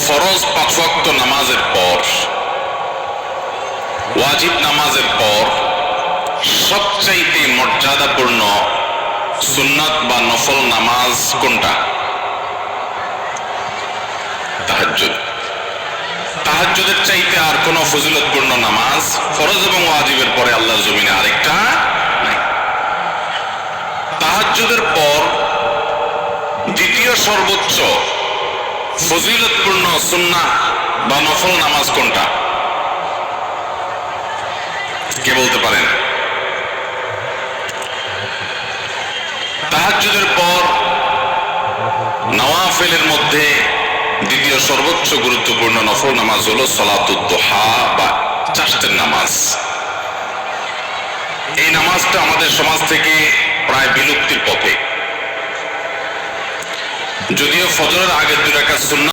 ফরজ 5 ওয়াক্ত নামাজের পর, ওয়াজিব নামাজের পর সবচাইতে মর্যাদাপূর্ণ সুন্নাত বা নফল নামাজ কোনটা? তাহাজ্জুদ। তাহাজ্জুদের চাইতে আর কোন ফজিলতপূর্ণ নামাজ ফরজ এবং ওয়াজিবের পরে আল্লাহর জমিনে আরেকটা নাই। তাহাজ্জুদের পর দ্বিতীয় সর্বোচ্চ ফজিলতপূর্ণ সুন্নাহ বা নফল নামাজ কোনটা? কে বলতে পারেন? তাহাজ্জুদের পর নওয়াফিলের মধ্যে দ্বিতীয় সর্বোচ্চ গুরুত্বপূর্ণ নফল নামাজ হলো সালাতুদ দুহা বা চাষতের নামাজ। এই নামাজটা আমাদের সমাজ থেকে প্রায় বিলুপ্তির পথে। যদিও ফজরের আগের 2 রাকাত সুন্নাত